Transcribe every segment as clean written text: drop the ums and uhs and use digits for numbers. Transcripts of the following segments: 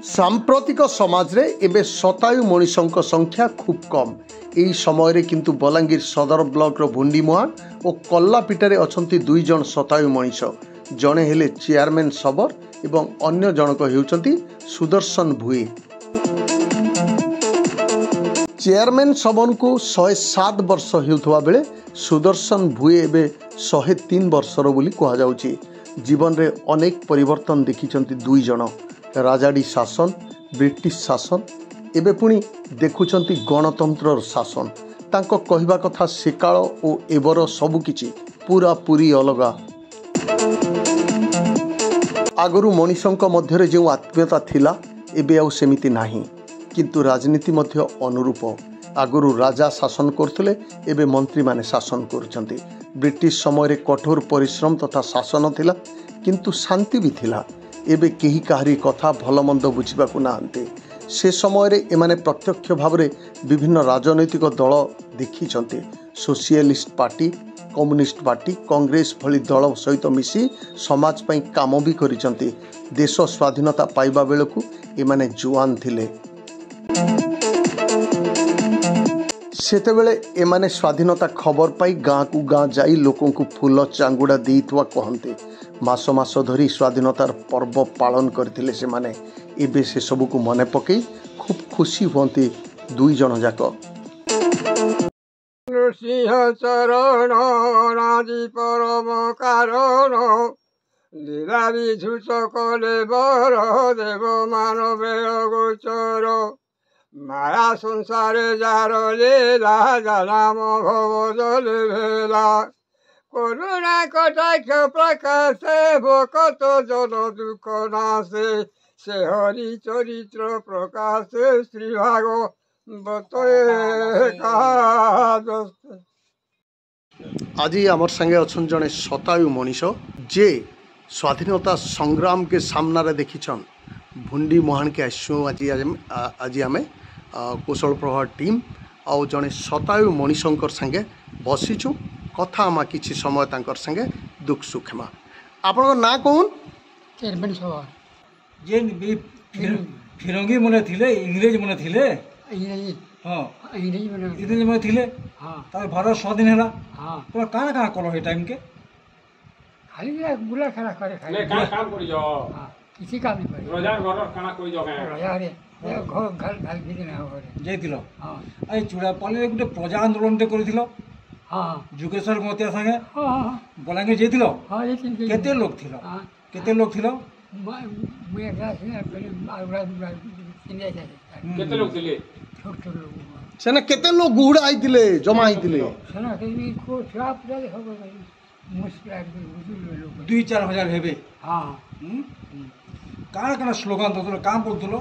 सांप्रतिक समाज रे एबे शतायु मनीषों संख्या खूब कम। यही समय किंतु बलांगीर सदर ब्लॉक रो भुंडीमुहां और कल्लापिटारे अछंती दुई जन शतायु मनीष। जड़े हेले चेयरमैन सबर एवं अन्य जनक हेउचंती सुदर्शन भुई। चेयरमैन सबन को 107 वर्ष हेउथवा बेले सुदर्शन भुई एबे 103 वर्षर बोली कहा जाउची। जीवन रे अनेक परिवर्तन देखिचंती दुई जन। राजाड़ी शासन, ब्रिटिश शासन, एबे पुणी देखुचंती गणतंत्र शासन। तांको कहिबा कथा सेकाळ ओ एबर सबुकिछि पूरा पूरी अलगा। आगरु मनीषंक मध्यरे जो आत्मीयता थिला एबे आउ सेमिति नाही, किंतु राजनीति मध्य अनुरूप। आगरु राजा शासन करथले, एबे मंत्री माने शासन करुचंती। ब्रिटिश समय रे कठोर परिश्रम तथा शासन थिला, किंतु शांति भी थिला। एबे केही काहारी कथा भल मंद बुझिबाकू नाहांते। से समय रे एमाने प्रत्यक्ष भाव में विभिन्न राजनैतिक दल देखिछंते। Socialist party, communist party, Congress भली दल सहित मिसी समाज पई काम भी करिसंते। देश स्वाधीनता पाइबा बेलकू एमाने जुआन थिले। सेतेबेले एमाने स्वाधीनता खबर पाई गाँ को गाँ जाई लोकों को फूल चांगुड़ा देइतवा कहंते। मास मास धरी स्वाधीनतार पर्व पालन करथिले से माने। एबे से सबू को मने पकई खूब खुशी होती दुई जन जाक। सिंह चरण राजी परम कारण लीलारी झुस कले बर देव मानवे गोचर माया संसारे जार लीला जानाम भव जल भेला करुणा कटाक्ष प्रकाश भकत जन दुख नाशे से हरि चरित्र प्रकाश श्री भागवत आज आमर संगे अच्छन जड़े शतायु मनीष जे स्वाधीनता संग्राम के सामना रे देखिछन। भुंडी मुहान के आसु आज आम कुशल प्रभा टीम आ जड़े शतायु मनीषंकर संगे बसीचु कथा आमा किछि समय तांकर संगे दुख सुख हेमा। आपन ना कौन चेयरमैन सभा जेन भी फिरंगी मने थिले, इंग्रेज मने थिले, इंग्रेजी हां इंग्रेजी मने थिले। हाँ तार भारत स्वाधीन हैला। हाँ तो काना काना कलो हे टाइम के खाली बुला खेला करे खाली ले काम करी जो हाँ किसी काम नहीं करे रोजा घर काना कोई जो है रजा रे घर घर घर भी ना हो रे जैतिलो। हाँ आई चूड़ा पाले गुटे प्रजा आंदोलन ते करिथिलो। हाँ जुगेश्वर मोतिया संगे हाँ हाँ बलांगीर जैतिलो। हाँ ये चीज केते लोग थिलो? हाँ केते लोग थिलो? मैं क्लास में पहले आउरा इंडिया जाते केते लोग थिले? छोटे छोटे लोग सेना केते लोग गुड़ आइतिले जमा आइतिले सना के को छुआ पूरा देखो मुश्किल बुजुर्ग लोग 2-4 हजार हेबे। हाँ काना काना स्लोगान दतलो, काम करतलो,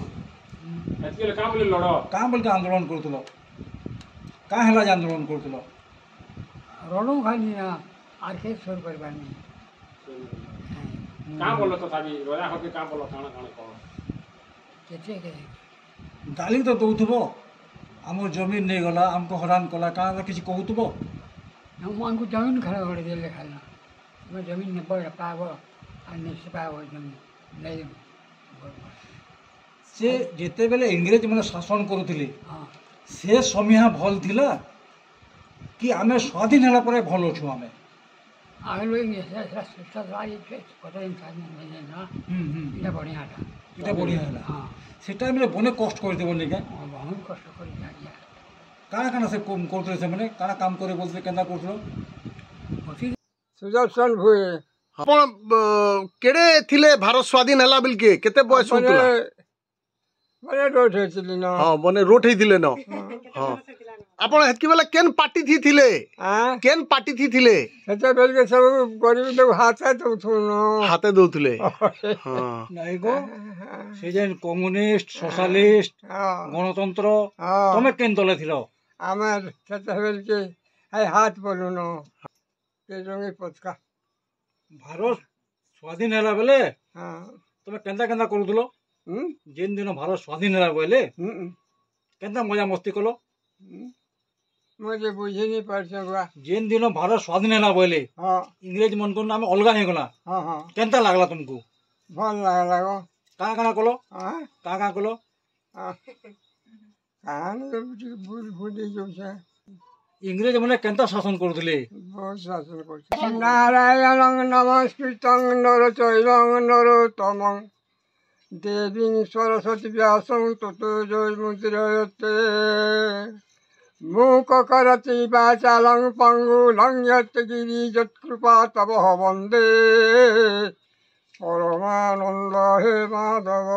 एतके काम बोले लड़ो काम बोलते आंदोलन करतलो। का हैला जे आंदोलन करतलो? रोडों खाली ना आर्के छोड़ कर बानी काम बोलो तो थाबी रोजा होके काम बोलो काना काना को केते के गाली तो दउथबो, हमर जमीन नहीं गला, हमको हैरान कला, काना किछि कहउथबो। हम उनको जमीन खड़ा कर दिले खाना मैं जमीन में बड़ पावो अन्य से पावो जमीन नहीं से जेते बेले इंग्रेज माने शासन करूथिले हाँ से समिया भल थिला कि आमे स्वाधीन होला परे भल अछु आमे आगे लोग ये ससुराली के पता इंसान नहीं ना इतना बढ़िया था इटा बढ़िया होला। हाँ से टाइम रे बने कष्ट कर देबो निके बहुत कष्ट कर दिया काना काना से कम करतले से माने काना काम करे बोलते केंदा करतलो। सुदर्शन भुई आपण केड़े थिले भारत स्वाधीन हला बिल के केते बयस होतला? बड़े रोड है ना। हां बने रोट हिथिले न। हां आपण हेतकी बेला केन पार्टी थी थिले? हां केन पार्टी थी थिले? सच्चा बेल के सब गरीब लोग हाथ तो थुनो हाथे दउथले। हां नहीं गो से जेन कम्युनिस्ट, सोशलिस्ट, गणतंत्र तमे केन दले थिलो? আমার सच्चा बेल के हाथ बोलो न के जोंगे पचका भारत स्वाधीन होला बेले हां तमे केंदा केंदा करूथलो? जेन दिन भारत स्वाधीन होला बेले केंदा मजा मस्ती कलो? मुझे बुझे नहीं पड़ सकवा जेन दिन भारत स्वाधीन होला बेले हाँ इंग्रेज मन को नाम अलगा हे गला हाँ हाँ केंता लागला तुमको? भल लगो କାଣା କାଣା କଲ হ্যাঁ କାଣା କାଣା କଲ କାଣ ଭୁଲ ଭୁଲି ଯାଉଛେ ଇଂରେଜ ମାନେ କେନ୍ତା ଶାସନ କରୁଥିଲେ ବହୁତ ଶାସନ କରୁছে ନାରାୟଣ ନମସ୍କୃତଂ ନରଚୈବଂ ନରୋତ୍ତମଂ দেবীং সরস্বতী ব্যাসং ততো জয়মুদ্রয়তে মূক করতি বাচালং পঙ্গুলং যৎ গিরি যৎকৃপা তব বন্দে পরমানন্দ হে মাধব